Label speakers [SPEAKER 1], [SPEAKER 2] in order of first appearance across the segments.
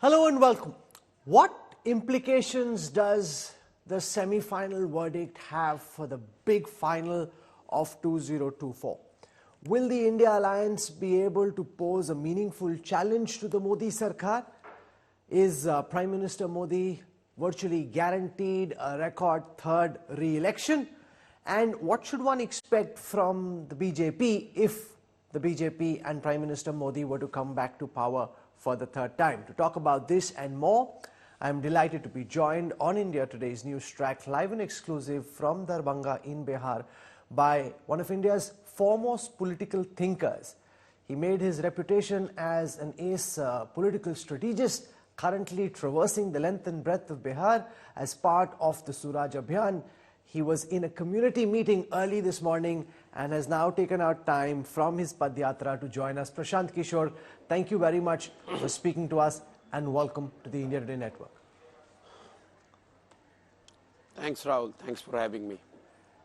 [SPEAKER 1] Hello and welcome. What implications does the semi-final verdict have for the big final of 2024? Will the India alliance be able to pose a meaningful challenge to the Modi Sarkar? Is Prime Minister Modi virtually guaranteed a record third re-election? And what should one expect from the BJP if the BJP and Prime Minister Modi were to come back to power for the third time? To talk about this and more, I am delighted to be joined on India Today's news track, live and exclusive from Darbhanga in Bihar, by one of India's foremost political thinkers. He made his reputation as an ace political strategist, currently traversing the length and breadth of Bihar as part of the Suraj Abhiyan. He was in a community meeting early this morning and has now taken out time from his Padyatra to join us. Prashant Kishore, thank you very much for speaking to us and welcome to the India Today Network.
[SPEAKER 2] Thanks, Rahul. Thanks for having me.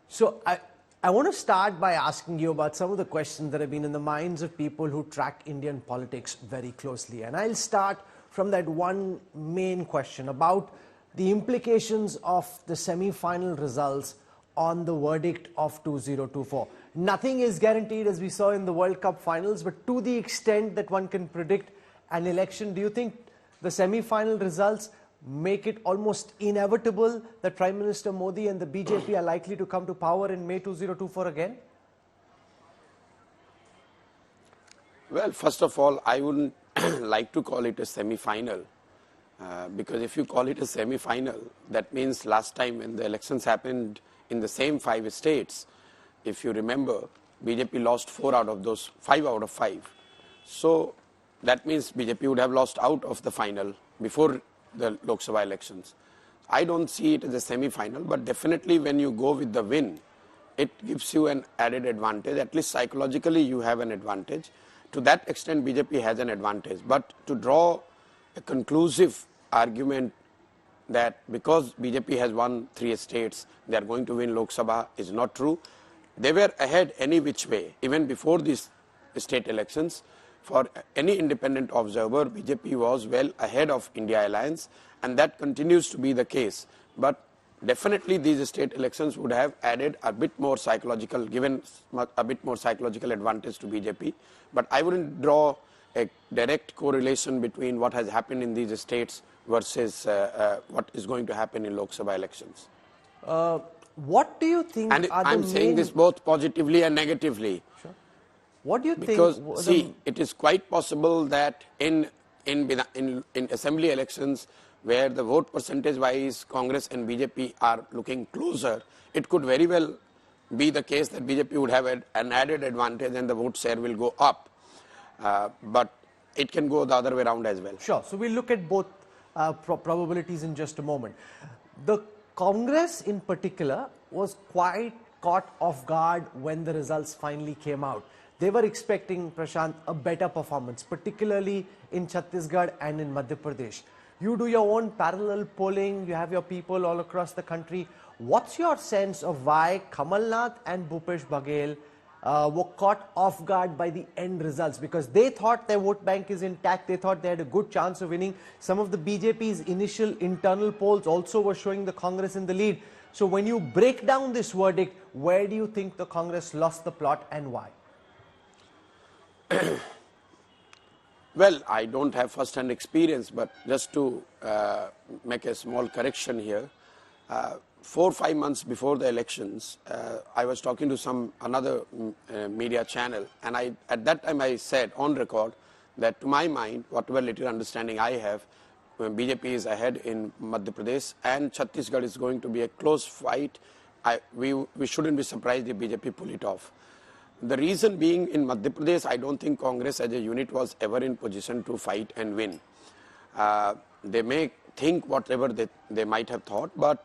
[SPEAKER 1] So I want to start by asking you about some of the questions that have been in the minds of people who track Indian politics very closely. And I'll start from that one main question about the implications of the semi-final results on the verdict of 2024. Nothing is guaranteed, as we saw in the World Cup finals, but to the extent that one can predict an election, do you think the semi-final results make it almost inevitable that Prime Minister Modi and the BJP are likely to come to power in May 2024 again?
[SPEAKER 2] Well, first of all, I wouldn't like to call it a semi-final. Because if you call it a semi-final, that means last time when the elections happened in the same 5 states, if you remember, BJP lost 4 out of those, 5 out of 5. So that means BJP would have lost out of the final before the Lok Sabha elections. I don't see it as a semi-final, but definitely when you go with the win, it gives you an added advantage. At least psychologically you have an advantage. To that extent, BJP has an advantage. But to draw a conclusive argument that because BJP has won 3 states, they are going to win Lok Sabha is not true. They were ahead any which way, even before these state elections. For any independent observer, BJP was well ahead of India alliance, and that continues to be the case. But definitely these state elections would have added a bit more psychological, given a bit more psychological advantage to BJP. But I wouldn't draw a direct correlation between what has happened in these states versus what is going to happen in Lok Sabha elections.
[SPEAKER 1] What do you think
[SPEAKER 2] and
[SPEAKER 1] are
[SPEAKER 2] I'm saying this both positively and negatively.
[SPEAKER 1] Sure. What do you
[SPEAKER 2] because,
[SPEAKER 1] think?
[SPEAKER 2] see, it is quite possible that in assembly elections where the vote percentage wise Congress and BJP are looking closer, it could very well be the case that BJP would have an added advantage and the vote share will go up. But it can go the other way around as well.
[SPEAKER 1] Sure. So we'll look at both probabilities in just a moment. The Congress in particular was quite caught off guard when the results finally came out. They were expecting, Prashant, a better performance, particularly in Chhattisgarh and in Madhya Pradesh. You do your own parallel polling, you have your people all across the country. What's your sense of why Kamal Nath and Bhupesh Baghel were caught off guard by the end results? Because they thought their vote bank is intact, they thought they had a good chance of winning. Some of the BJP's initial internal polls also were showing the Congress in the lead. So when you break down this verdict, where do you think the Congress lost the plot and why?
[SPEAKER 2] Well, I don't have first-hand experience, but just to make a small correction here, 4 or 5 months before the elections, I was talking to another media channel, and at that time I said on record that to my mind, whatever little understanding I have, BJP is ahead in Madhya Pradesh and Chhattisgarh is going to be a close fight. We shouldn't be surprised if BJP pull it off. The reason being, in Madhya Pradesh, I don't think Congress as a unit was ever in position to fight and win. They may think whatever they might have thought, but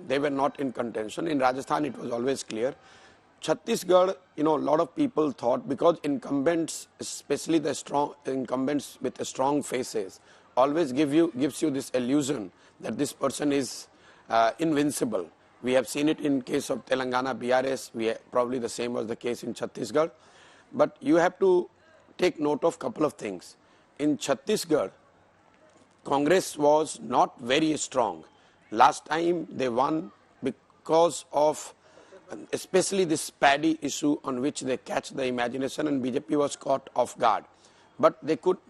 [SPEAKER 2] they were not in contention. In Rajasthan, it was always clear. Chhattisgarh, a lot of people thought, because incumbents, especially the strong incumbents with strong faces, always gives you this illusion that this person is invincible. We have seen it in case of Telangana, BRS, probably the same was the case in Chhattisgarh. But you have to take note of a couple of things. In Chhattisgarh, Congress was not very strong. Last time they won because of especially this paddy issue on which they catch the imagination, and BJP was caught off guard. But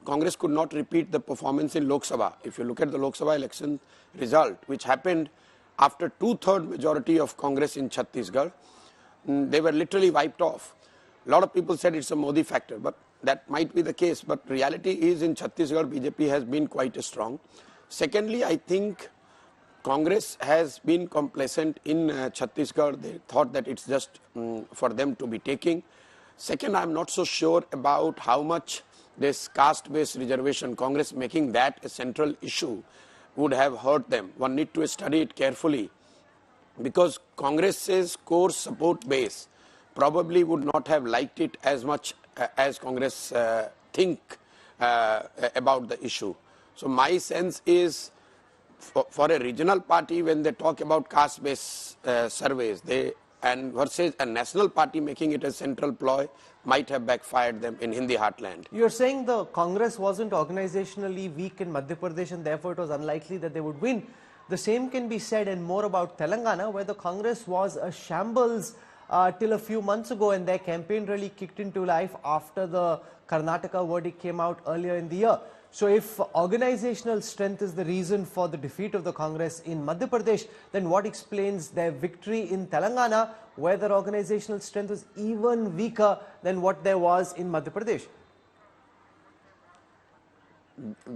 [SPEAKER 2] Congress could not repeat the performance in Lok Sabha. If you look at the Lok Sabha election result, which happened after two-thirds majority of Congress in Chhattisgarh, they were literally wiped off. A lot of people said it's a Modi factor, but that might be the case. But reality is in Chhattisgarh, BJP has been quite strong. Secondly, I think Congress has been complacent in Chhattisgarh. They thought that it's just for them to be taking. Second, I'm not so sure about how much this caste-based reservation, Congress making that a central issue, would have hurt them. One need to study it carefully, because Congress's core support base probably would not have liked it as much as Congress think about the issue. So my sense is, for a regional party, when they talk about caste-based surveys, and versus a national party making it a central ploy, might have backfired them in Hindi heartland.
[SPEAKER 1] You're saying the Congress wasn't organizationally weak in Madhya Pradesh and therefore it was unlikely that they would win. The same can be said and more about Telangana, where the Congress was a shambles till a few months ago, and their campaign really kicked into life after the Karnataka verdict came out earlier in the year. So if organizational strength is the reason for the defeat of the Congress in Madhya Pradesh, then what explains their victory in Telangana, where their organizational strength was even weaker than what there was in Madhya Pradesh?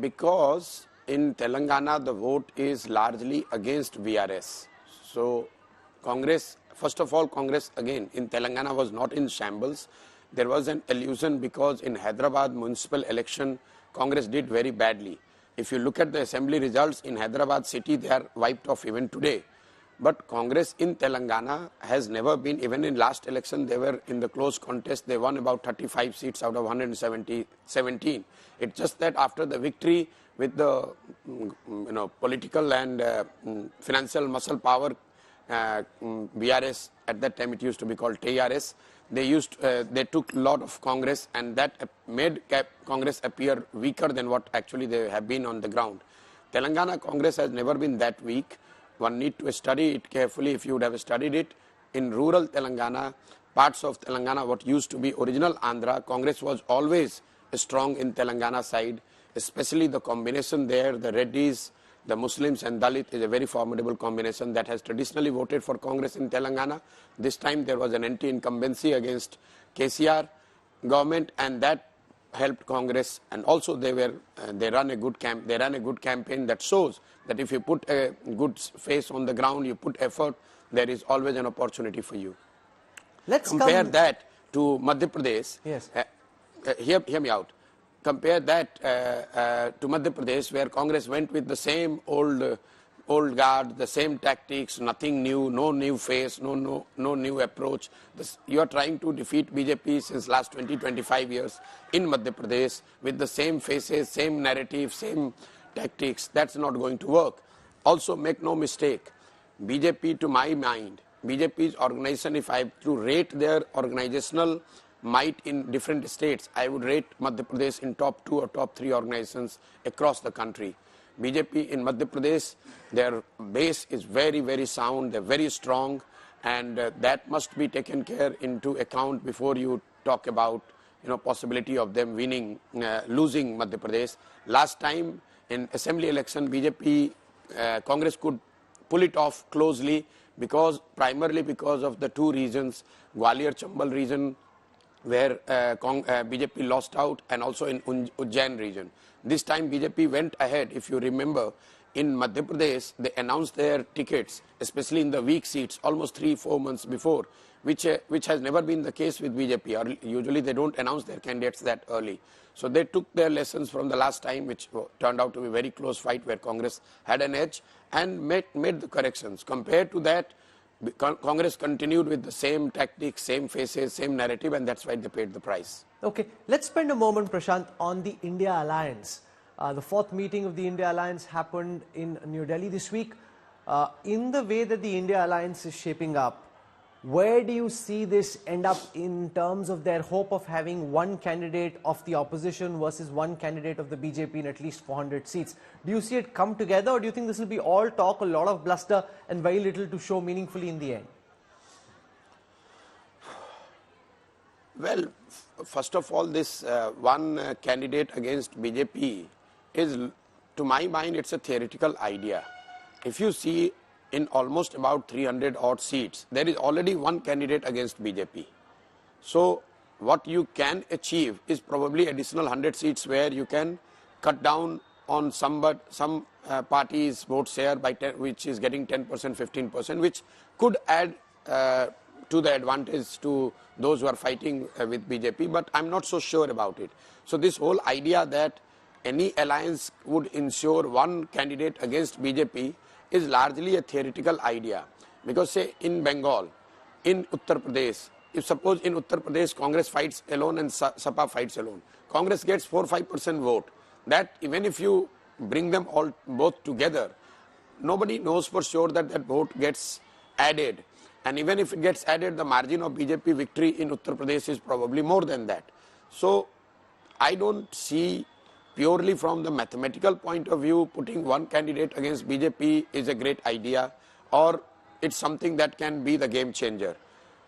[SPEAKER 2] Because in Telangana, the vote is largely against VRS. So Congress, first of all, Congress again in Telangana was not in shambles. There was an illusion because in Hyderabad municipal election, Congress did very badly. If you look at the assembly results in Hyderabad city, they are wiped off even today. But Congress in Telangana has never been, even in last election, they were in the close contest. They won about 35 seats out of 117. It's just that after the victory with the political and financial muscle power, BRS, at that time it used to be called TRS, they took a lot of Congress, and that made Congress appear weaker than what actually they have been on the ground. Telangana Congress has never been that weak. One need to study it carefully. If you would have studied it, in rural Telangana, parts of Telangana, what used to be original Andhra, Congress was always strong in Telangana side, especially the combination there, the Reddys, the Muslims and Dalit is a very formidable combination that has traditionally voted for Congress in Telangana. This time there was an anti-incumbency against KCR government, and that helped Congress. And also they ran a good campaign that shows that if you put a good face on the ground, you put effort, there is always an opportunity for you.
[SPEAKER 1] Let's
[SPEAKER 2] compare that to Madhya Pradesh.
[SPEAKER 1] Yes.
[SPEAKER 2] Hear me out. Compare that to Madhya Pradesh, where Congress went with the same old guard, the same tactics, nothing new, no new face, no new approach. You are trying to defeat BJP since last 20-25 years in Madhya Pradesh with the same faces, same narrative, same tactics. That's not going to work. Also, make no mistake, BJP, to my mind, BJP's organization, if I have to rate their organizational might in different states, I would rate Madhya Pradesh in top 2 or top 3 organizations across the country. BJP in Madhya Pradesh, their base is very, very sound, they're very strong, and that must be taken care into account before you talk about possibility of them losing Madhya Pradesh. Last time in assembly election, BJP, Congress could pull it off closely primarily because of the 2 regions, Gwalior-Chambal region, where BJP lost out, and also in Ujjain region. This time BJP went ahead. If you remember, in Madhya Pradesh, they announced their tickets, especially in the weak seats, almost 3-4 months before, which has never been the case with BJP. Or usually they don't announce their candidates that early. So they took their lessons from the last time, which turned out to be a very close fight where Congress had an edge, and made the corrections. Compared to that, Congress continued with the same tactics, same faces, same narrative, and that's why they paid the price.
[SPEAKER 1] Okay, let's spend a moment, Prashant, on the India Alliance. The 4th meeting of the India Alliance happened in New Delhi this week. In the way that the India Alliance is shaping up, Where do you see this end up in terms of their hope of having one candidate of the opposition versus one candidate of the BJP in at least 400 seats? Do you see it come together, or do you think this will be all talk, a lot of bluster, and very little to show meaningfully in the end?
[SPEAKER 2] Well, first of all, this one candidate against BJP is, to my mind, it's a theoretical idea. If you see in almost about 300 odd seats, there is already one candidate against BJP. So what you can achieve is probably additional 100 seats where you can cut down on some parties' vote share by 10, which is getting 10%, 15%, which could add to the advantage to those who are fighting with BJP, but I'm not so sure about it. So this whole idea that any alliance would ensure one candidate against BJP is largely a theoretical idea. Because say in Bengal, in Uttar Pradesh, if suppose in Uttar Pradesh Congress fights alone and Sapa fights alone, Congress gets 4-5% vote. That even if you bring them all both together, nobody knows for sure that that vote gets added. And even if it gets added, the margin of BJP victory in Uttar Pradesh is probably more than that. So I don't see, purely from the mathematical point of view, putting one candidate against BJP is a great idea, or it's something that can be the game changer.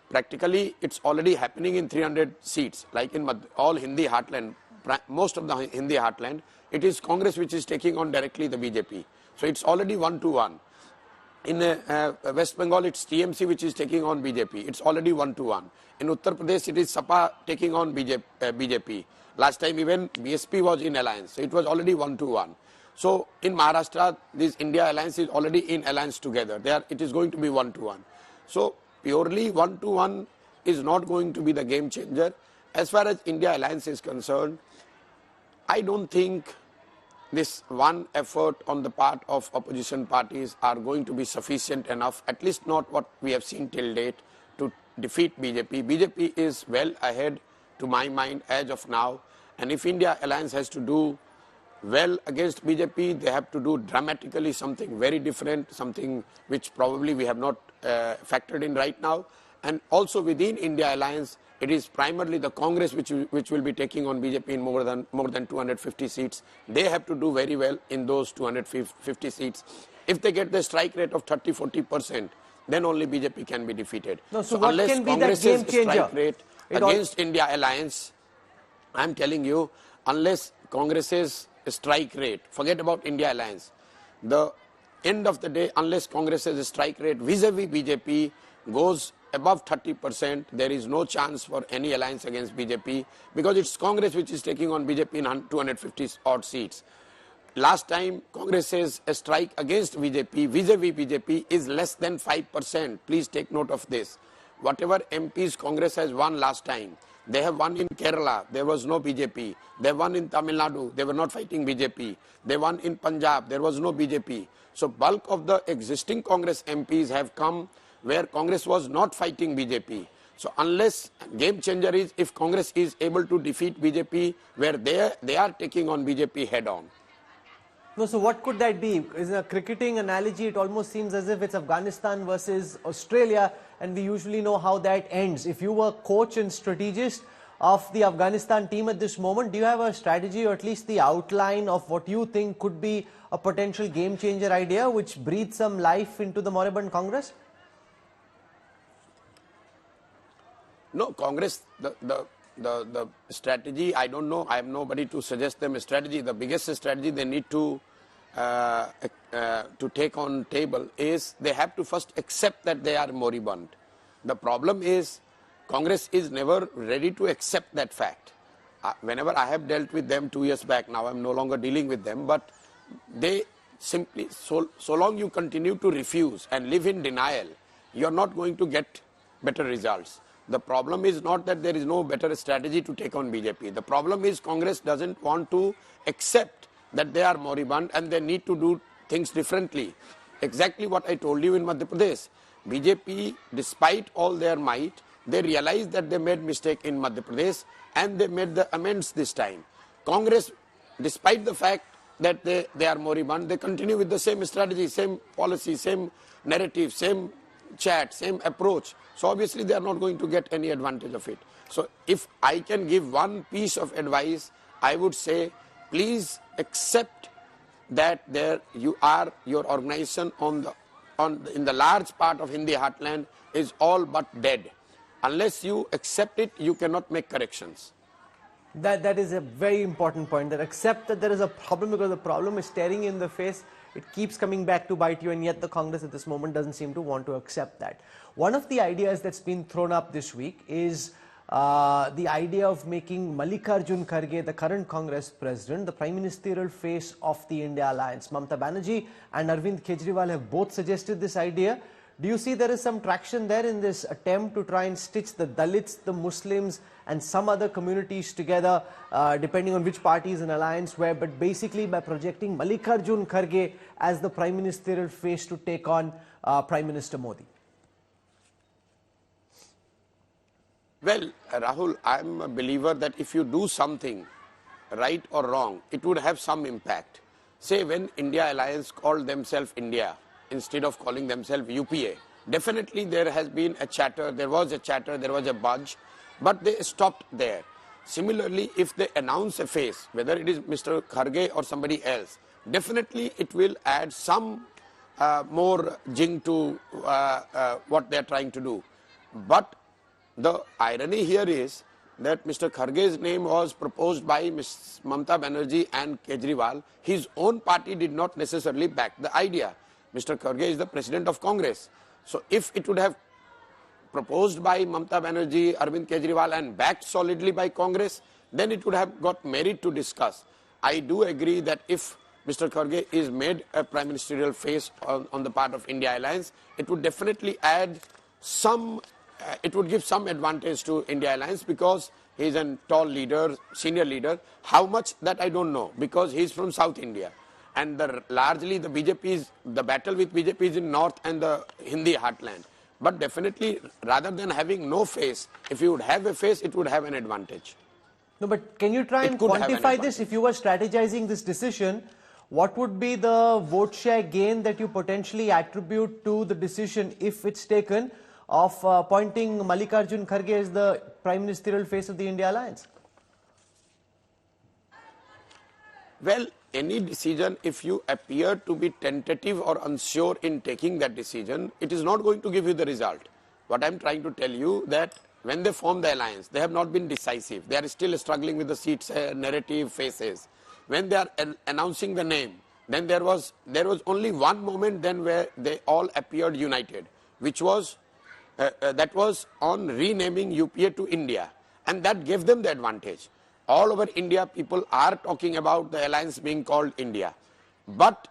[SPEAKER 2] Practically, it's already happening in 300 seats, like in all Hindi heartland, most of the Hindi heartland, it is Congress which is taking on directly the BJP. So it's already 1-1. In West Bengal, it's TMC which is taking on BJP. It's already 1-1. In Uttar Pradesh, it is Sapa taking on BJP. Last time even BSP was in alliance, so it was already 1-1. So in Maharashtra, this India alliance is already in alliance together. It is going to be 1-1. So purely 1-1 is not going to be the game changer. As far as India alliance is concerned, I don't think this one effort on the part of opposition parties are going to be sufficient enough, at least not what we have seen till date, to defeat BJP. BJP is well ahead, to my mind, as of now. And if India alliance has to do well against BJP, they have to do dramatically something very different, something which probably we have not factored in right now. And also within India alliance, it is primarily the Congress which will be taking on BJP in more than 250 seats. They have to do very well in those 250 seats. If they get the strike rate of 30-40%, then only BJP can be defeated.
[SPEAKER 1] No, so what
[SPEAKER 2] unless
[SPEAKER 1] can be
[SPEAKER 2] Congress's
[SPEAKER 1] that game changer?
[SPEAKER 2] Strike rate against India alliance, I'm telling you, unless Congress's strike rate, forget about India alliance, the end of the day, unless Congress's strike rate vis-a-vis BJP goes above 30%, there is no chance for any alliance against BJP, because it's Congress which is taking on BJP in 250 odd seats. Last time, Congress's strike against BJP, vis-a-vis BJP, is less than 5%. Please take note of this. Whatever MPs Congress has won last time, they have won in Kerala, there was no BJP. They won in Tamil Nadu, they were not fighting BJP. They won in Punjab, there was no BJP. So bulk of the existing Congress MPs have come where Congress was not fighting BJP. So unless game changer is if Congress is able to defeat BJP where they are taking on BJP head on.
[SPEAKER 1] No, so what could that be? Is a cricketing analogy, it almost seems as if it's Afghanistan versus Australia, and we usually know how that ends. If you were coach and strategist of the Afghanistan team at this moment, do you have a strategy or at least the outline of what you think could be a potential game changer idea which breathes some life into the moribund Congress?
[SPEAKER 2] No, Congress, the strategy, I don't know, I have nobody to suggest them a strategy. The biggest strategy they need to take on table is they have to first accept that they are moribund. The problem is Congress is never ready to accept that fact. Whenever I have dealt with them 2 years back, now I'm no longer dealing with them, but they simply, so long you continue to refuse and live in denial, you're not going to get better results. The problem is not that there is no better strategy to take on BJP. The problem is Congress doesn't want to accept that they are moribund and they need to do things differently. Exactly what I told you in Madhya Pradesh. BJP, despite all their might, they realized that they made mistake in Madhya Pradesh and they made the amends this time. Congress, despite the fact that they are moribund, they continue with the same strategy, same policy, same narrative, same chat, same approach. So obviously they are not going to get any advantage of it. So if I can give one piece of advice, I would say, please accept that your organization in the large part of Hindi heartland is all but dead. Unless you accept it, you cannot make corrections.
[SPEAKER 1] That is a very important point, that accept that there is a problem, because the problem is staring you in the face. It keeps coming back to bite you, and yet the Congress at this moment doesn't seem to want to accept that. One of the ideas that's been thrown up this week is the idea of making Mallikarjun Kharge, the current Congress president, the prime ministerial face of the India alliance. Mamata Banerjee and Arvind Kejriwal have both suggested this idea. Do you see there is some traction there in this attempt to try and stitch the Dalits, the Muslims and some other communities together, depending on which party is in alliance where, but basically by projecting Mallikarjun Kharge as the prime ministerial face to take on Prime Minister Modi?
[SPEAKER 2] Well, Rahul, I'm a believer that if you do something, right or wrong, it would have some impact. Say when India Alliance called themselves India instead of calling themselves UPA, definitely there has been a chatter, there was a buzz, but they stopped there. Similarly, if they announce a face, whether it is Mr. Kharge or somebody else, definitely it will add some more jing to what they are trying to do. But the irony here is that Mr. Kharge's name was proposed by Ms. Mamata Banerjee and Kejriwal. His own party did not necessarily back the idea. Mr. Kharge is the president of Congress. So if it would have proposed by Mamata Banerjee, Arvind Kejriwal and backed solidly by Congress, then it would have got merit to discuss. I do agree that if Mr. Kharge is made a prime ministerial face on the part of India Alliance, it would definitely add some, it would give some advantage to India Alliance because he is a tall leader, senior leader. How much, that I don't know, because he is from South India. And largely the battle with BJP is in North and the Hindi heartland. But definitely, rather than having no face, if you would have a face, it would have an advantage.
[SPEAKER 1] No, but can you try and quantify this? If you were strategizing this decision, what would be the vote share gain that you potentially attribute to the decision, if it's taken, of appointing Mallikarjun Kharge as the prime ministerial face of the India Alliance?
[SPEAKER 2] Well, any decision, if you appear to be tentative or unsure in taking that decision, it is not going to give you the result. What I'm trying to tell you, that when they form the alliance, they have not been decisive. They are still struggling with the seats, narrative faces. When they are announcing the name, then there was only one moment then where they all appeared united, which was that was on renaming UPA to India, and that gave them the advantage. All over India, people are talking about the alliance being called India. But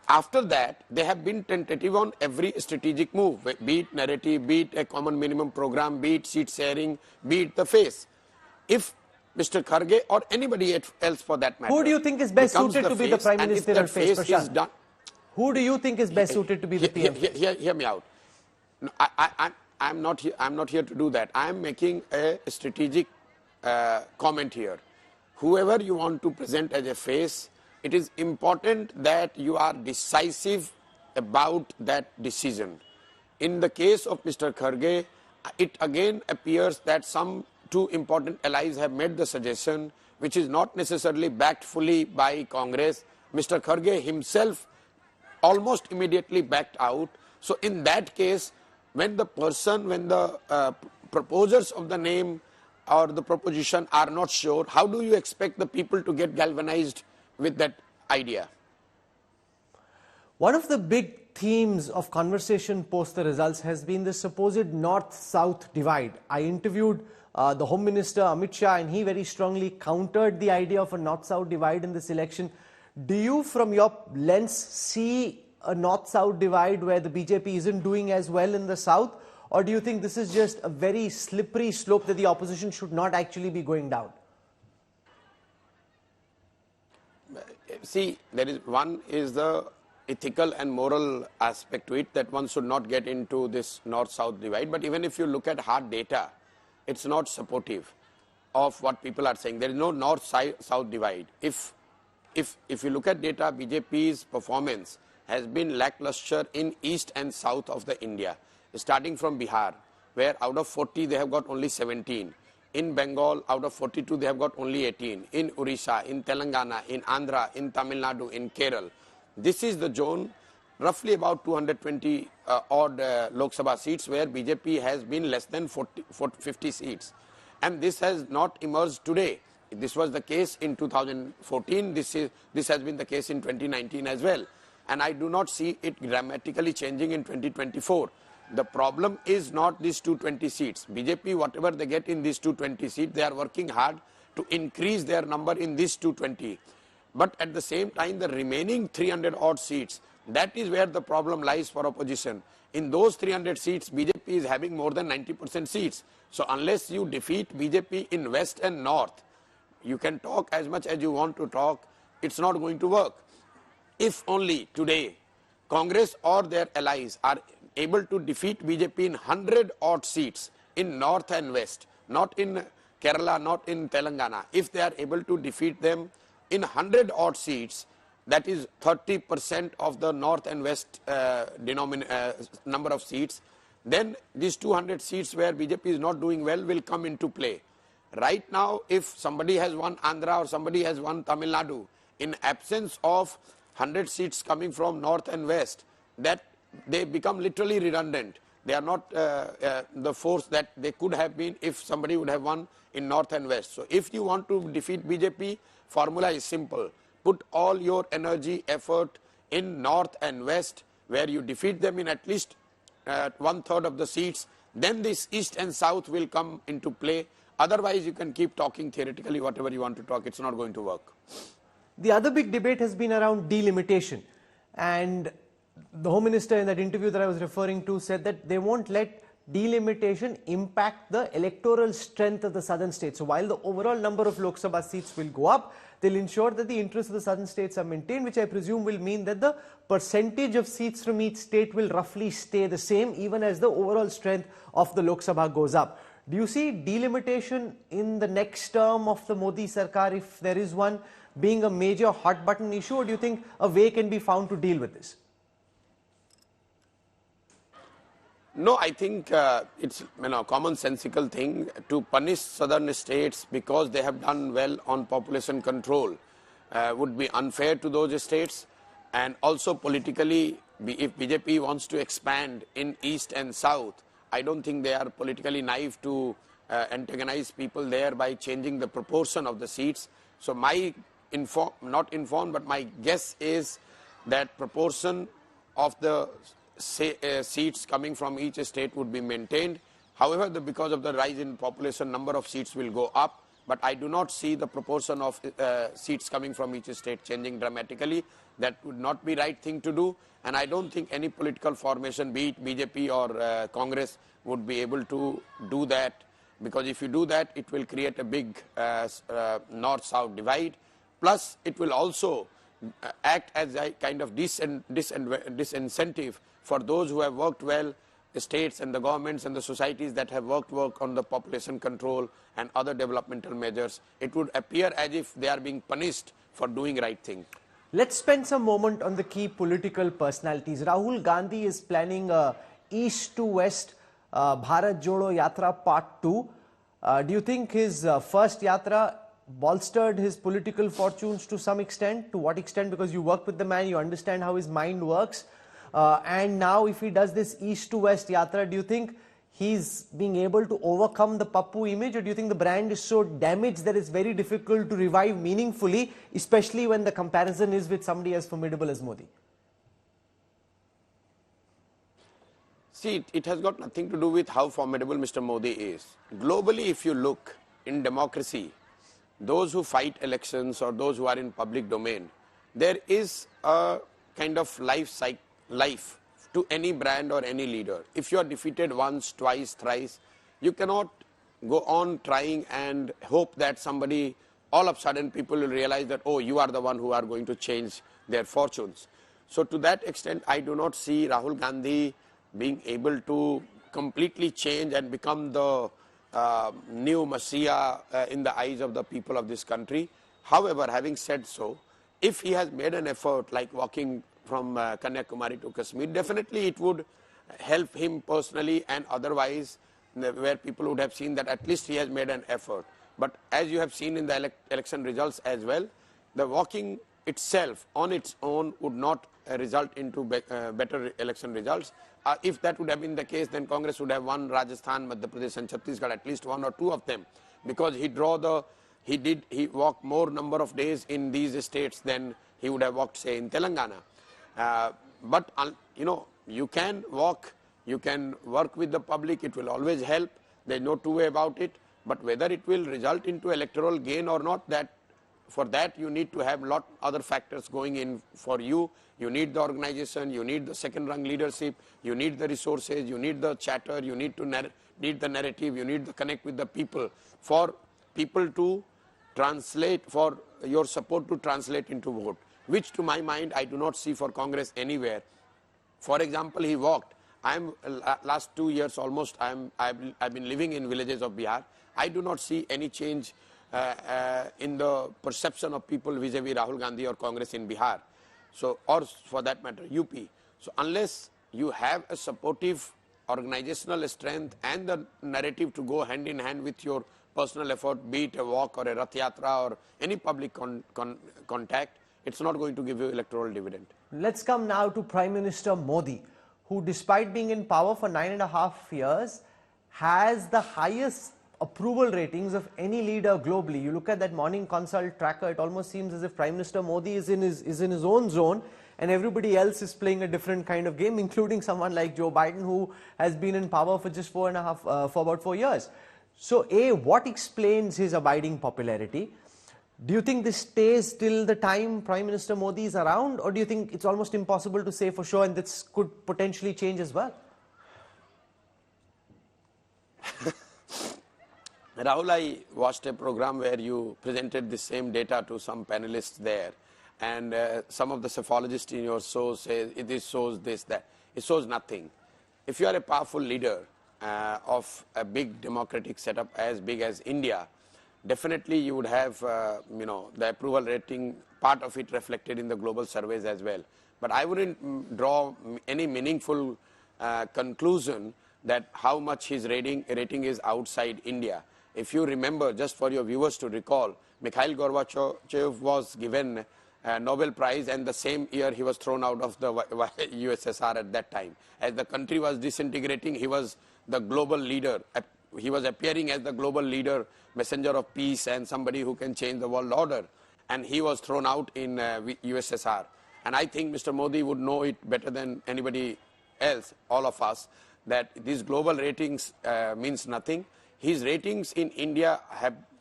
[SPEAKER 2] after that, they have been tentative on every strategic move, be it narrative, be it a common minimum program, be it seat sharing, be it the face. If Mr. Kharge or anybody else for that matter,
[SPEAKER 1] who do you think is best suited to be the prime ministerial face, Prashant? Who do you think is best suited to be the PM?
[SPEAKER 2] Hear me out. No, I'm not here to do that. I am making a strategic comment here. Whoever you want to present as a face, it is important that you are decisive about that decision. In the case of Mr. Kharge, it again appears that some two important allies have made the suggestion, which is not necessarily backed fully by Congress. Mr. Kharge himself almost immediately backed out. So in that case, when the proposers of the name or the proposition are not sure, how do you expect the people to get galvanized with that idea?
[SPEAKER 1] One of the big themes of conversation post the results has been the supposed North-South divide. I interviewed the Home Minister Amit Shah, and he very strongly countered the idea of a North-South divide in this election. Do you, from your lens, see a North-South divide where the BJP isn't doing as well in the South? Or do you think this is just a very slippery slope that the opposition should not actually be going down?
[SPEAKER 2] See, one is the ethical and moral aspect to it, that one should not get into this North-South divide. But even if you look at hard data, it's not supportive of what people are saying. There is no North-South divide. If you look at data, BJP's performance has been lackluster in East and South of the India. starting from Bihar, where out of 40 they have got only 17. In Bengal, out of 42 they have got only 18. In Orissa, in Telangana, in Andhra, in Tamil Nadu, in Kerala. This is the zone, roughly about 220 odd Lok Sabha seats, where BJP has been less than 50 seats. And this has not emerged today. This was the case in 2014. This has been the case in 2019 as well. And I do not see it dramatically changing in 2024. The problem is not these 220 seats. BJP, whatever they get in these 220 seats, they are working hard to increase their number in these 220. But at the same time, the remaining 300 odd seats, that is where the problem lies for opposition. In those 300 seats, BJP is having more than 90% seats. So unless you defeat BJP in West and North, you can talk as much as you want to talk, it's not going to work. If only today, Congress or their allies are able to defeat BJP in 100 odd seats in North and West, not in Kerala, not in Telangana. If they are able to defeat them in 100 odd seats, that is 30% of the North and West number of seats, then these 200 seats where BJP is not doing well will come into play. Right now, if somebody has won Andhra or somebody has won Tamil Nadu, in absence of 100 seats coming from North and West, that they become literally redundant. They are not the force that they could have been if somebody would have won in North and West. So if you want to defeat BJP, formula is simple. Put all your energy, effort in North and West, where you defeat them in at least 1/3 of the seats. Then this East and South will come into play. Otherwise, you can keep talking theoretically whatever you want to talk. It's not going to work.
[SPEAKER 1] The other big debate has been around delimitation. And the Home Minister in that interview that I was referring to said that they won't let delimitation impact the electoral strength of the southern states. So while the overall number of Lok Sabha seats will go up, they'll ensure that the interests of the southern states are maintained, which I presume will mean that the percentage of seats from each state will roughly stay the same, even as the overall strength of the Lok Sabha goes up. Do you see delimitation in the next term of the Modi Sarkar, if there is one, being a major hot button issue, or do you think a way can be found to deal with this?
[SPEAKER 2] No, I think it's a commonsensical thing to punish southern states because they have done well on population control would be unfair to those states. And also politically, if BJP wants to expand in East and South, I don't think they are politically naive to antagonize people there by changing the proportion of the seats. So my not informed, but my guess is that proportion of the seats coming from each state would be maintained. However, because of the rise in population, number of seats will go up. But I do not see the proportion of seats coming from each state changing dramatically. That would not be right thing to do. And I don't think any political formation, be it BJP or Congress, would be able to do that. Because if you do that, it will create a big north-south divide. Plus, it will also act as a kind of disincentive for those who have worked well, the states and the governments and the societies that have work on the population control and other developmental measures. It would appear as if they are being punished for doing right thing.
[SPEAKER 1] Let's spend some moment on the key political personalities. Rahul Gandhi is planning a East to West Bharat Jodo Yatra Part 2. Do you think his first Yatra bolstered his political fortunes to some extent? To what extent? Because you work with the man, you understand how his mind works. And now if he does this East to West Yatra, do you think he's being able to overcome the Pappu image, or do you think the brand is so damaged that it's very difficult to revive meaningfully, especially when the comparison is with somebody as formidable as Modi?
[SPEAKER 2] See, it has got nothing to do with how formidable Mr. Modi is. Globally, if you look in democracy, those who fight elections or those who are in public domain, there is a kind of life to any brand or any leader. If you are defeated once, twice, thrice, you cannot go on trying and hope that somebody, all of a sudden people will realize that, oh, you are the one who are going to change their fortunes. So to that extent, I do not see Rahul Gandhi being able to completely change and become the new messiah in the eyes of the people of this country. However, having said so, if he has made an effort like walking from Kanyakumari to Kashmir, definitely it would help him personally and otherwise, where people would have seen that at least he has made an effort. But as you have seen in the election results as well, the walking itself on its own would not result into better election results. If that would have been the case, then Congress would have won Rajasthan, Madhya Pradesh and Chhattisgarh, at least one or two of them, because he walked more number of days in these states than he would have walked, say, in Telangana. But you can walk, you can work with the public, it will always help. There's no two way about it. But whether it will result into electoral gain or not, for that you need to have lot other factors going in for you. You need the organization, you need the second rung leadership, you need the resources, you need the chatter, you need the narrative, you need to connect with the people, for people to translate, for your support to translate into vote, which to my mind I do not see for Congress anywhere. For example, he walked. Last 2 years almost, I've been living in villages of Bihar. I do not see any change in the perception of people vis-a-vis Rahul Gandhi or Congress in Bihar, or for that matter UP. So unless you have a supportive organizational strength and the narrative to go hand in hand with your personal effort, be it a walk or a Rath Yatra or any public contact, it's not going to give you electoral dividend.
[SPEAKER 1] Let's come now to Prime Minister Modi, who despite being in power for 9.5 years has the highest approval ratings of any leader globally. You look at that Morning Consult tracker, it almost seems as if Prime Minister Modi is in his own zone and everybody else is playing a different kind of game, including someone like Joe Biden, who has been in power for just for about 4 years. So what explains his abiding popularity? Do you think this stays till the time Prime Minister Modi is around, or do you think it's almost impossible to say for sure and this could potentially change as well?
[SPEAKER 2] Rahul, I watched a program where you presented the same data to some panelists there, and some of the psephologists in your show say this shows this, that. It shows nothing. If you are a powerful leader of a big democratic setup as big as India, definitely you would have the approval rating, part of it reflected in the global surveys as well. But I wouldn't draw any meaningful conclusion that how much his rating is outside India. If you remember, just for your viewers to recall, Mikhail Gorbachev was given a Nobel Prize, and the same year he was thrown out of the USSR at that time. As the country was disintegrating, he was the global leader. He was appearing as the global leader, messenger of peace and somebody who can change the world order. And he was thrown out in USSR. And I think Mr. Modi would know it better than anybody else, all of us, that these global ratings means nothing. His ratings in India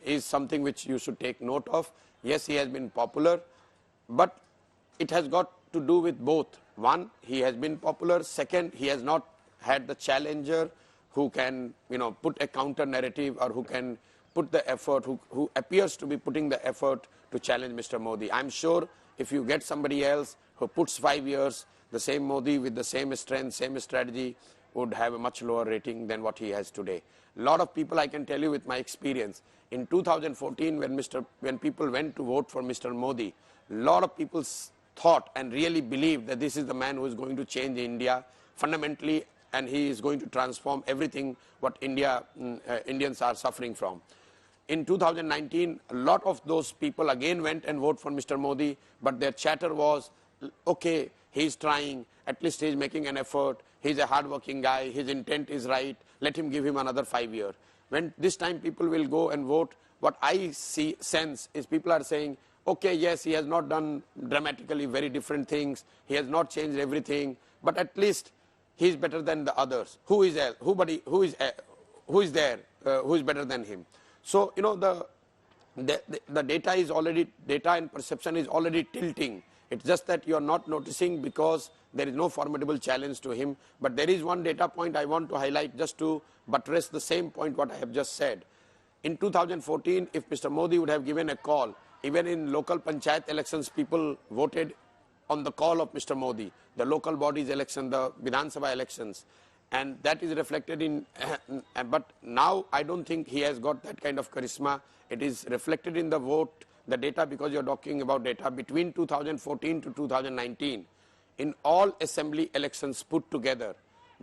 [SPEAKER 2] is something which you should take note of. Yes, he has been popular, but it has got to do with both. One, he has been popular. Second, he has not had the challenger who can put a counter narrative, or who can put the effort, who appears to be putting the effort to challenge Mr. Modi. I'm sure if you get somebody else who puts 5 years, the same Modi with the same strength, same strategy, would have a much lower rating than what he has today. A lot of people, I can tell you with my experience, in 2014 when people went to vote for Mr. Modi, a lot of people thought and really believed that this is the man who is going to change India fundamentally, and he is going to transform everything what Indians are suffering from. In 2019, a lot of those people again went and voted for Mr. Modi, but their chatter was, okay, he's trying, at least he's making an effort, he's a hard-working guy, his intent is right, let him give him another 5 years. When this time people will go and vote, what I sense is people are saying, okay, yes, he has not done dramatically very different things, he has not changed everything, but at least he is better than the others. Who is there who is better than him? So the data and perception is already tilting. It's just that you are not noticing because there is no formidable challenge to him. But there is one data point I want to highlight just to buttress the same point what I have just said. In 2014, if Mr. Modi would have given a call, even in local panchayat elections, people voted on the call of Mr. Modi, the local bodies election, the Vidhan Sabha elections, and that is reflected in, but now I don't think he has got that kind of charisma. It is reflected in the vote, the data, because you're talking about data between 2014 to 2019. In all assembly elections put together,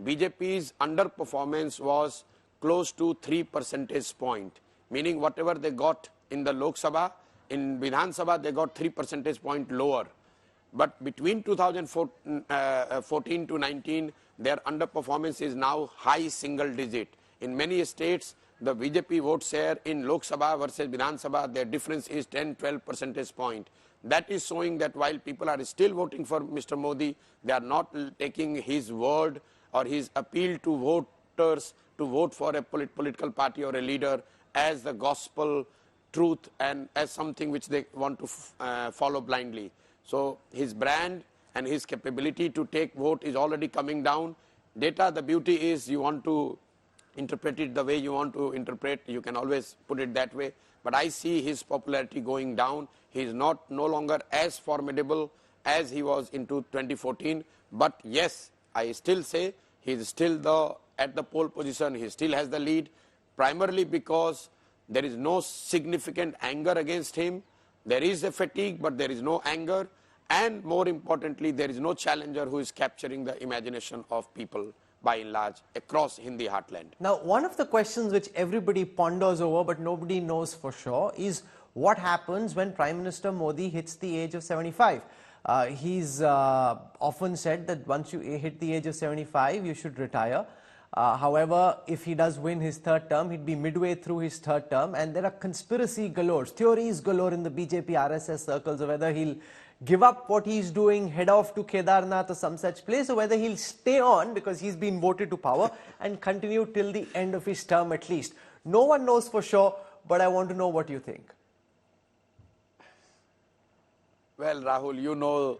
[SPEAKER 2] BJP's underperformance was close to 3 percentage point, meaning whatever they got in the Lok Sabha, in Vidhan Sabha they got 3 percentage point lower. But between 2014 to 19, their underperformance is now high single digit. In many states, the BJP vote share in Lok Sabha versus Vidhan Sabha, their difference is 10-12 percentage point. That is showing that while people are still voting for Mr. Modi, they are not taking his word or his appeal to voters to vote for a political party or a leader as the gospel truth and as something which they want to follow blindly. So his brand and his capability to take vote is already coming down. Data, the beauty is you want to interpret it the way you want to interpret, you can always put it that way. But I see his popularity going down. He is no longer as formidable as he was in 2014. But yes, I still say he is still at the pole position. He still has the lead, primarily because there is no significant anger against him. There is a fatigue, but there is no anger. And more importantly, there is no challenger who is capturing the imagination of people by and large across Hindi heartland.
[SPEAKER 1] Now, one of the questions which everybody ponders over but nobody knows for sure is what happens when Prime Minister Modi hits the age of 75. He's often said that once you hit the age of 75, you should retire. However, if he does win his third term, he'd be midway through his third term, and there are conspiracy galore, theories galore in the BJP RSS circles of whether he'll give up what he's doing, head off to Kedarnath or some such place, or whether he'll stay on because he's been voted to power and continue till the end of his term at least. No one knows for sure, but I want to know what you think.
[SPEAKER 2] Well, Rahul, you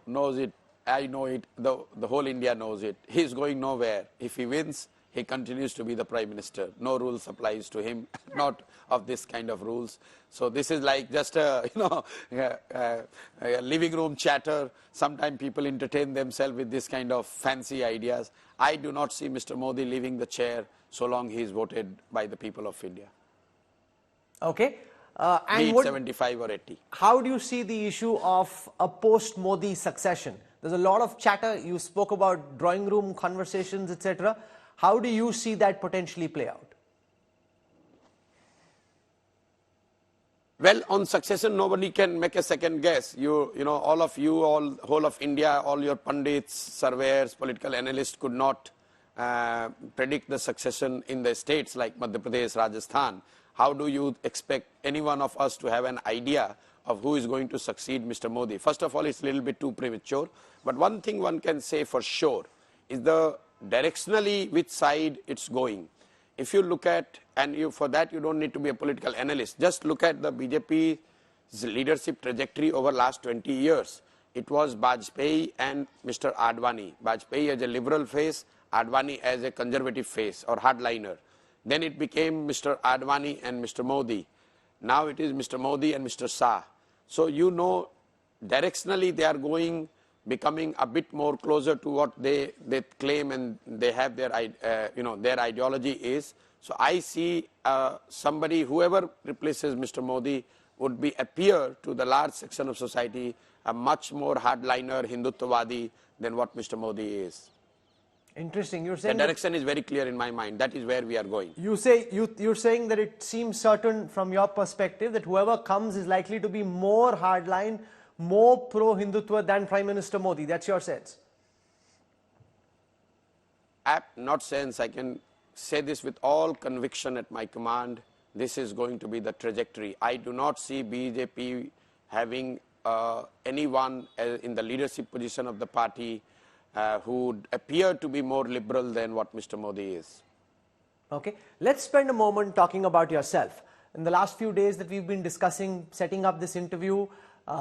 [SPEAKER 2] knows it, I know it, the whole India knows it. He's going nowhere. If he wins, he continues to be the Prime Minister. No rules applies to him, not of this kind of rules. So this is like just a, a living room chatter. Sometimes people entertain themselves with this kind of fancy ideas. I do not see Mr. Modi leaving the chair so long he is voted by the people of India.
[SPEAKER 1] Okay.
[SPEAKER 2] Be it 75 or 80.
[SPEAKER 1] How do you see the issue of a post-Modi succession? There's a lot of chatter. You spoke about drawing room conversations, etc. How do you see that potentially play out?
[SPEAKER 2] Well, on succession, nobody can make a second guess. All of you, whole of India, all your pundits, surveyors, political analysts could not predict the succession in the states like Madhya Pradesh, Rajasthan. How do you expect any one of us to have an idea of who is going to succeed Mr. Modi? First of all, it's a little bit too premature. But one thing one can say for sure is the directionally which side it's going. If you look at, and for that you don't need to be a political analyst, just look at the BJP's leadership trajectory over last 20 years. It was Vajpayee and Mr. Advani. Vajpayee as a liberal face, Advani as a conservative face or hardliner. Then it became Mr. Advani and Mr. Modi. Now it is Mr. Modi and Mr. Shah. So directionally they are becoming a bit more closer to what they claim and they have their ideology is. So I see somebody, whoever replaces Mr. Modi, would appear to the large section of society a much more hardliner Hindutvadi than what Mr. Modi is.
[SPEAKER 1] Interesting. You're saying
[SPEAKER 2] the direction is very clear in my mind. That is where we are going.
[SPEAKER 1] You're saying that it seems certain from your perspective that whoever comes is likely to be more hardline, more pro-Hindutva than Prime Minister Modi. That's your sense?
[SPEAKER 2] Not sense. I can say this with all conviction at my command. This is going to be the trajectory. I do not see BJP having anyone in the leadership position of the party who would appear to be more liberal than what Mr. Modi is.
[SPEAKER 1] Okay, let's spend a moment talking about yourself. In the last few days that we've been discussing, setting up this interview,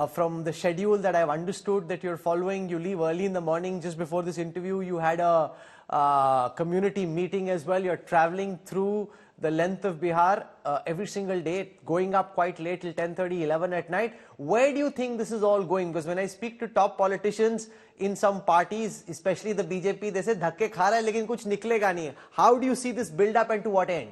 [SPEAKER 1] from the schedule that I've understood that you're following, you leave early in the morning. Just before this interview, you had a community meeting as well. You're traveling through the length of Bihar every single day, going up quite late till 10:30, 11 at night. Where do you think this is all going? Because when I speak to top politicians in some parties, especially the BJP, they say dhakke kha raha hai lekin kuch niklega nahi hai. How do you see this build up and to what end?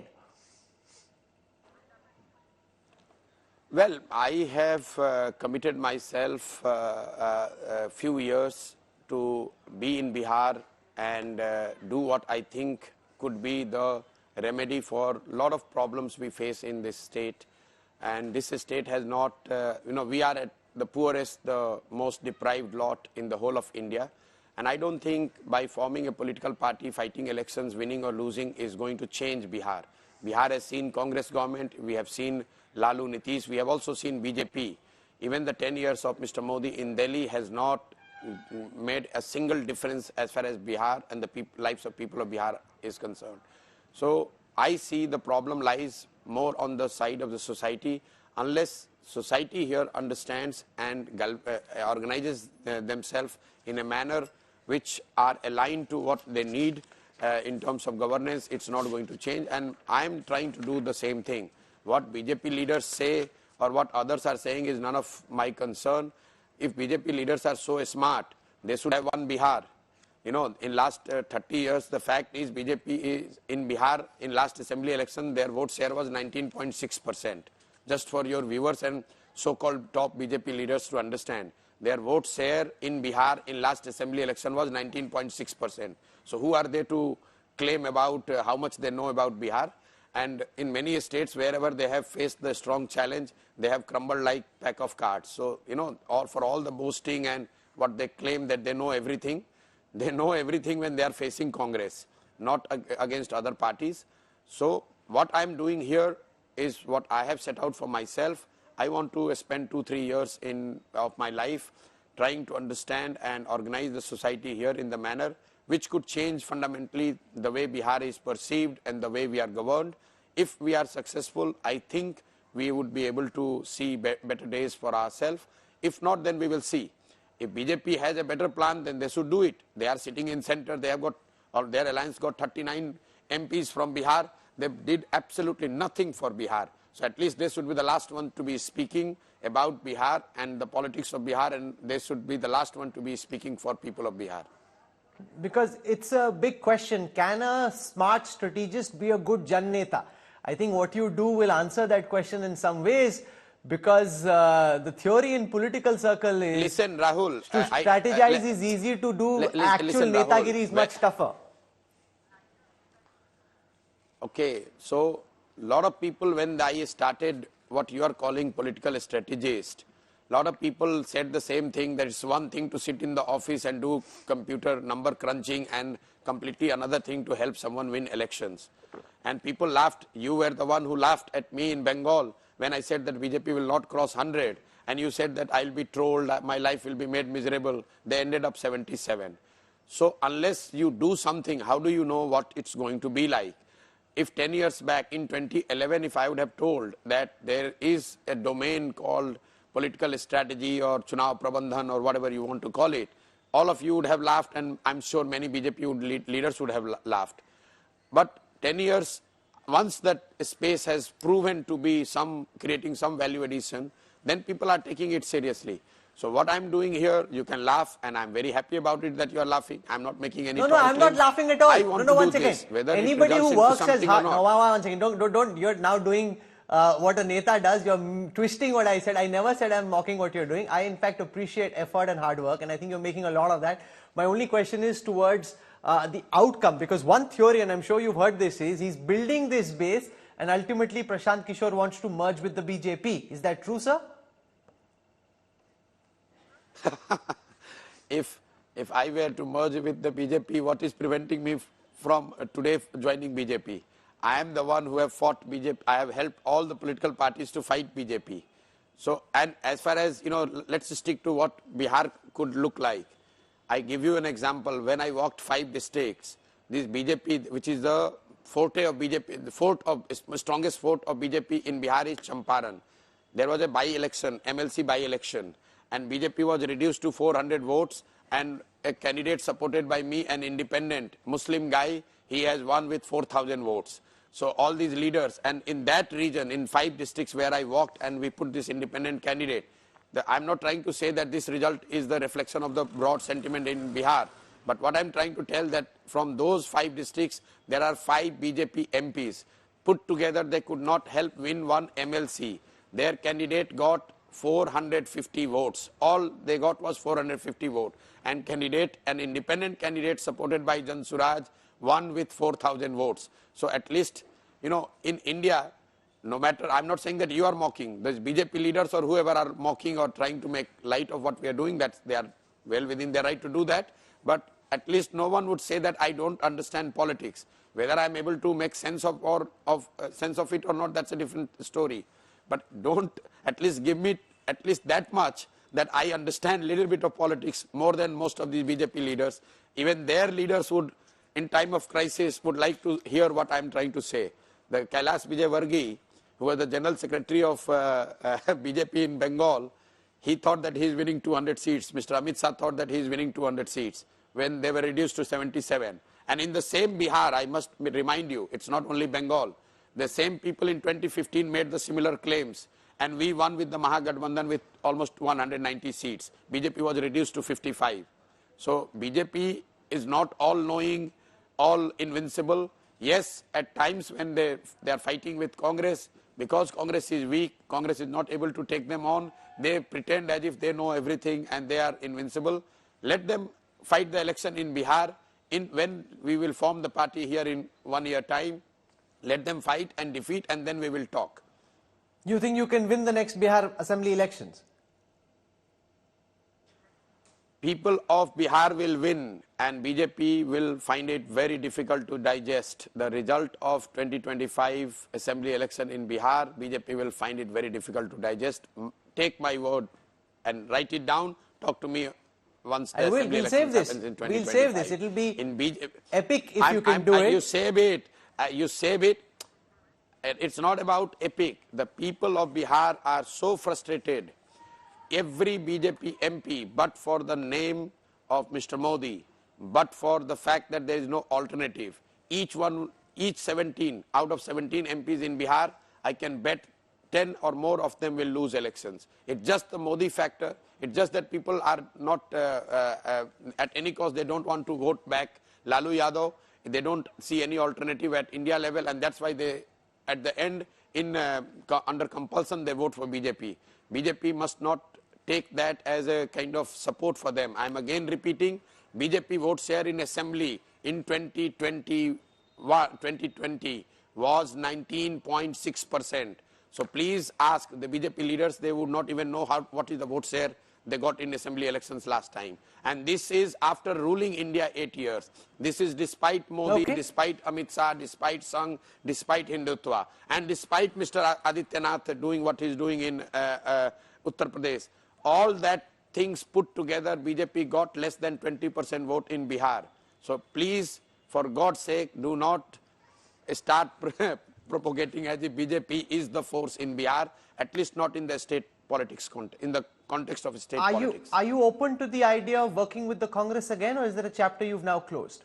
[SPEAKER 2] Well, I have committed myself a few years to be in Bihar and do what I think could be the remedy for a lot of problems we face in this state. And this state has not, we are at the poorest, the most deprived lot in the whole of India. And I don't think by forming a political party, fighting elections, winning or losing is going to change Bihar. Bihar has seen Congress government, we have seen Lalu Nitish, we have also seen BJP. Even the 10 years of Mr. Modi in Delhi has not made a single difference as far as Bihar and the lives of people of Bihar is concerned. So I see the problem lies more on the side of the society. Unless society here understands and organizes themselves in a manner which are aligned to what they need in terms of governance, it's not going to change. And I'm trying to do the same thing. What BJP leaders say or what others are saying is none of my concern. If BJP leaders are so smart, they should have won Bihar. You know, in last 30 years, the fact is BJP is in Bihar, in last assembly election, their vote share was 19.6%. Just for your viewers and so-called top BJP leaders to understand, their vote share in Bihar in last assembly election was 19.6%. So who are they to claim about how much they know about Bihar? And in many states, wherever they have faced the strong challenge, they have crumbled like pack of cards. So, you know, or for all the boasting and what they claim that they know everything, they know everything when they are facing Congress, not against other parties. So what I'm doing here is what I have set out for myself. I want to spend 2-3 years of my life trying to understand and organize the society here in the manner which could change fundamentally the way Bihar is perceived and the way we are governed. If we are successful, I think we would be able to see better days for ourselves. If not, then we will see. If BJP has a better plan, then they should do it. They are sitting in center. They have got, or their alliance got 39 MPs from Bihar. They did absolutely nothing for Bihar. So at least they should be the last one to be speaking about Bihar and the politics of Bihar, and they should be the last one to be speaking for people of Bihar.
[SPEAKER 1] Because it's a big question. Can a smart strategist be a good Jan Neta? I think what you do will answer that question in some ways, because the theory in political circle is...
[SPEAKER 2] Listen, Rahul.
[SPEAKER 1] To strategize is easy, to do actual netagiri is much tougher.
[SPEAKER 2] Okay, so a lot of people, when I started what you are calling political strategist, a lot of people said the same thing, that it's one thing to sit in the office and do computer number crunching and completely another thing to help someone win elections. And people laughed. You were the one who laughed at me in Bengal when I said that BJP will not cross 100. And you said that I'll be trolled, my life will be made miserable. They ended up 77. So unless you do something, how do you know what it's going to be like? If 10 years back in 2011, if I would have told that there is a domain called political strategy or Chunav Prabandhan or whatever you want to call it, all of you would have laughed, and I'm sure many BJP leaders would have laughed. But 10 years, once that space has proven to be creating some value addition, then people are taking it seriously. So what I'm doing here, you can laugh, and I'm very happy about it that you are laughing. I'm not making any.
[SPEAKER 1] No, I'm not laughing at all.
[SPEAKER 2] I want to
[SPEAKER 1] one
[SPEAKER 2] do
[SPEAKER 1] second.
[SPEAKER 2] This, whether
[SPEAKER 1] anybody who works as hard.
[SPEAKER 2] No,
[SPEAKER 1] one second. Don't. You're now doing what a Neta does. You're twisting what I said. I never said I'm mocking what you're doing. I, in fact, appreciate effort and hard work, and I think you're making a lot of that. My only question is towards the outcome, because one theory, and I'm sure you've heard this, is he's building this base, and ultimately Prashant Kishore wants to merge with the BJP. Is that true, sir? If I were to merge with the BJP, what is preventing me from today joining BJP? I am the one who have fought BJP. I have helped all the political parties to fight BJP. So, and as far as, let's stick to what Bihar could look like. I give you an example. When I walked 5 districts, this BJP, which is the forte of BJP, the strongest fort of BJP in Bihar is Champaran. There was a by-election, MLC by-election, and BJP was reduced to 400 votes, and a candidate supported by me, an independent Muslim guy, he has won with 4,000 votes. So all these leaders, and in that region, in 5 districts where I walked and we put this independent candidate, I'm not trying to say that this result is the reflection of the broad sentiment in Bihar, but what I'm trying to tell that from those 5 districts, there are 5 BJP MPs. Put together, they could not help win one MLC. Their candidate got
[SPEAKER 2] 450 votes. All they got was 450 votes. And an independent candidate supported by Jan Suraj won with 4,000 votes. So at least, in India, no matter, I'm not saying that you are mocking, the BJP leaders or whoever are mocking or trying to make light of what we are doing, that they are well within their right to do that. But at least no one would say that I don't understand politics. Whether I'm able to make sense of it or not, that's a different story. But don't at least give me at least that much that I understand a little bit of politics more than most of the BJP leaders. Even their leaders would, in time of crisis, would like to hear what I'm trying to say. The Kailash Vijayvargiya, who was the General Secretary of BJP in Bengal, he thought that he is winning 200 seats. Mr. Amit Shah thought that he is winning 200 seats when they were reduced to 77. And in the same Bihar, I must remind you, it's not only Bengal. The same people in 2015 made the similar claims. And we won with the Mahagathbandhan with almost 190 seats. BJP was reduced to 55. So BJP is not all-knowing, all invincible. Yes, at times when they are fighting with Congress, because Congress is weak, Congress is not able to take them on, they pretend as if they know everything and they are invincible. Let them fight the election in Bihar. When we will form the party here in 1 year time, let them fight and defeat, and then we will talk.
[SPEAKER 1] You think you can win the next Bihar assembly elections?
[SPEAKER 2] People of Bihar will win, and BJP will find it very difficult to digest the result of 2025 assembly election in Bihar. BJP will find it very difficult to digest. Take my word and write it down. Talk to me once the assembly election happens in 2025.
[SPEAKER 1] We'll save this. It will be epic if you can do it.
[SPEAKER 2] You save it. You save it. It's not about epic. The people of Bihar are so frustrated. Every BJP MP, but for the name of Mr. Modi, but for the fact that there is no alternative, each 17 out of 17 MPs in Bihar, I can bet 10 or more of them will lose elections. It's just the Modi factor. It's just that people are not, at any cost, they don't want to vote back Lalu Yadav. They don't see any alternative at India level, and that's why they, at the end, under compulsion, they vote for BJP. BJP must not take that as a kind of support for them. I'm again repeating, BJP vote share in assembly in 2020 was 19.6%. So please ask the BJP leaders, they would not even know what is the vote share they got in assembly elections last time. And this is after ruling India 8 years. This is despite Modi, despite Amit Shah, despite Sangh, despite Hindutva, and despite Mr. Adityanath doing what he's doing in Uttar Pradesh. All that things put together, BJP got less than 20% vote in Bihar. So please, for God's sake, do not start propagating as if BJP is the force in Bihar, at least not in the state politics, in the context of state politics.
[SPEAKER 1] Are you open to the idea of working with the Congress again, or is there a chapter you've now closed?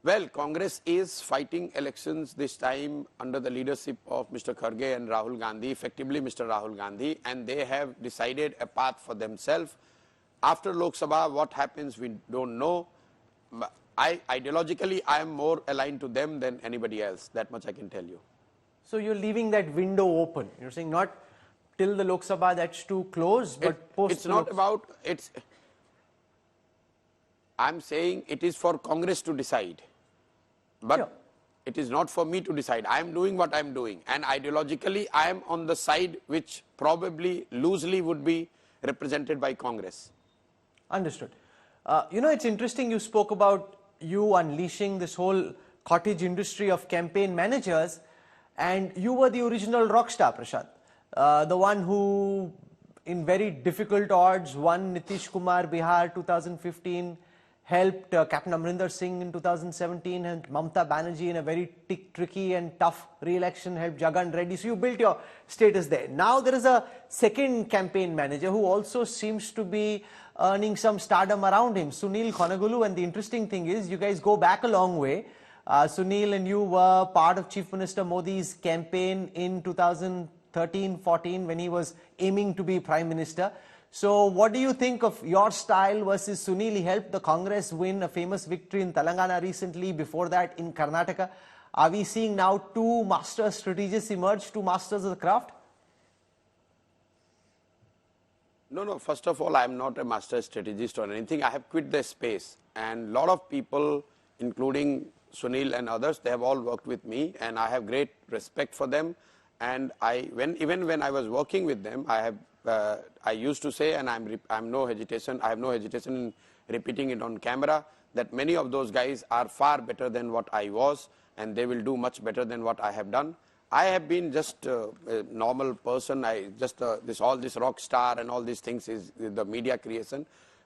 [SPEAKER 2] Well, Congress is fighting elections this time under the leadership of Mr. Kharge and Rahul Gandhi, effectively Mr. Rahul Gandhi, and they have decided a path for themselves. After Lok Sabha, what happens, we don't know. Ideologically, I am more aligned to them than anybody else. That much I can tell you.
[SPEAKER 1] So you're leaving that window open. You're saying not till the Lok Sabha, that's too close, but post.
[SPEAKER 2] It's not about, I'm saying it is for Congress to decide. But sure, it is not for me to decide. I am doing what I am doing. And ideologically, I am on the side which probably loosely would be represented by Congress.
[SPEAKER 1] Understood. It's interesting you spoke about you unleashing this whole cottage industry of campaign managers, and you were the original rock star, Prashant. The one who, in very difficult odds, won Nitish Kumar Bihar 2015, helped Captain Amrinder Singh in 2017, and Mamata Banerjee in a very tricky and tough re-election helped Jagan Reddy. So you built your status there. Now there is a second campaign manager who also seems to be earning some stardom around him, Sunil Khonagulu. And the interesting thing is, you guys go back a long way. Sunil and you were part of Chief Minister Modi's campaign in 2013-14 when he was aiming to be Prime Minister. So what do you think of your style versus Sunil? He helped the Congress win a famous victory in Telangana recently, before that in Karnataka. Are we seeing now two master strategists emerge, two masters of the craft?
[SPEAKER 2] No. First of all, I'm not a master strategist or anything. I have quit the space, and a lot of people, including Sunil and others, they have all worked with me, and I have great respect for them. And even when I was working with them, I used to say, and I have no hesitation in repeating it on camera, that many of those guys are far better than what I was, and they will do much better than what I have done. I have been just a normal person. All this rock star and all these things is the media creation.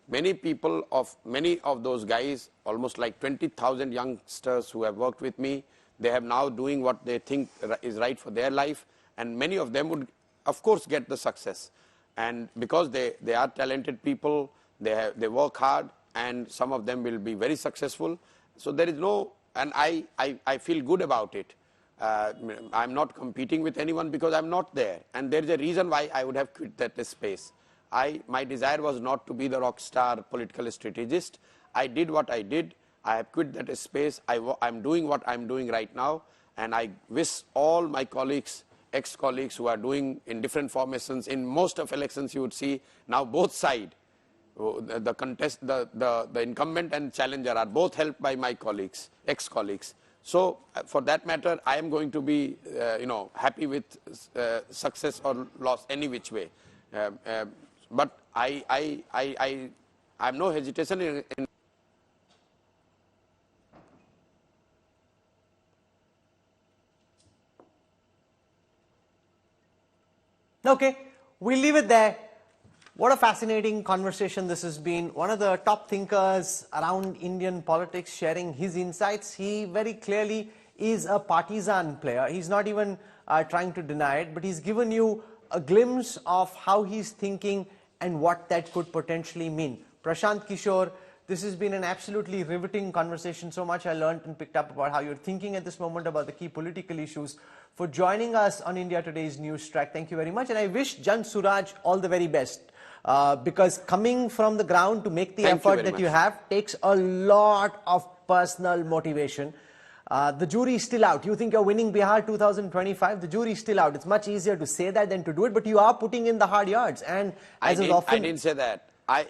[SPEAKER 2] Many of those guys, almost like 20,000 youngsters who have worked with me, they have now doing what they think is right for their life, and many of them would, of course, get the success. And because they are talented people, they work hard, and some of them will be very successful. So there is no, and I feel good about it. I'm not competing with anyone because I'm not there, and there is a reason why I would have quit that space. My desire was not to be the rock star political strategist. I did what I did. I have quit that space. I'm doing what I'm doing right now, and I wish all my colleagues, ex-colleagues who are doing in different formations, in most of elections you would see now both sides, the incumbent and challenger are both helped by my colleagues, ex-colleagues. So for that matter, I am going to be, happy with success or loss any which way. But I have no hesitation in.
[SPEAKER 1] Okay, we'll leave it there. What a fascinating conversation this has been. One of the top thinkers around Indian politics sharing his insights. He very clearly is a partisan player. He's not even trying to deny it, but he's given you a glimpse of how he's thinking and what that could potentially mean. Prashant Kishore, this has been an absolutely riveting conversation. So much I learned and picked up about how you're thinking at this moment about the key political issues. For joining us on India Today's News Track, thank you very much. And I wish Jan Suraj all the very best. Because coming from the ground to make the effort that you have takes a lot of personal motivation. The jury is still out. You think you're winning Bihar 2025? The jury is still out. It's much easier to say that than to do it, but you are putting in the hard yards. And
[SPEAKER 2] I didn't say that. I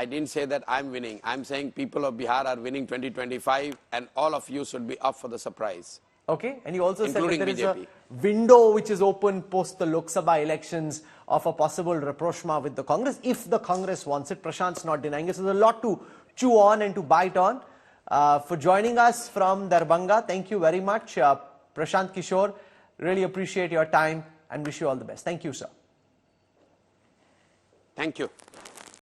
[SPEAKER 2] didn't say that I'm winning. I'm saying people of Bihar are winning 2025, and all of you should be up for the surprise.
[SPEAKER 1] Okay, and you also said that there is
[SPEAKER 2] BJP.
[SPEAKER 1] a window which is open post the Lok Sabha elections of a possible rapprochement with the Congress, if the Congress wants it. Prashant's not denying it. So there's a lot to chew on and to bite on. For joining us from Darbhanga, thank you very much. Prashant Kishore, really appreciate your time and wish you all the best. Thank you, sir.
[SPEAKER 2] Thank you.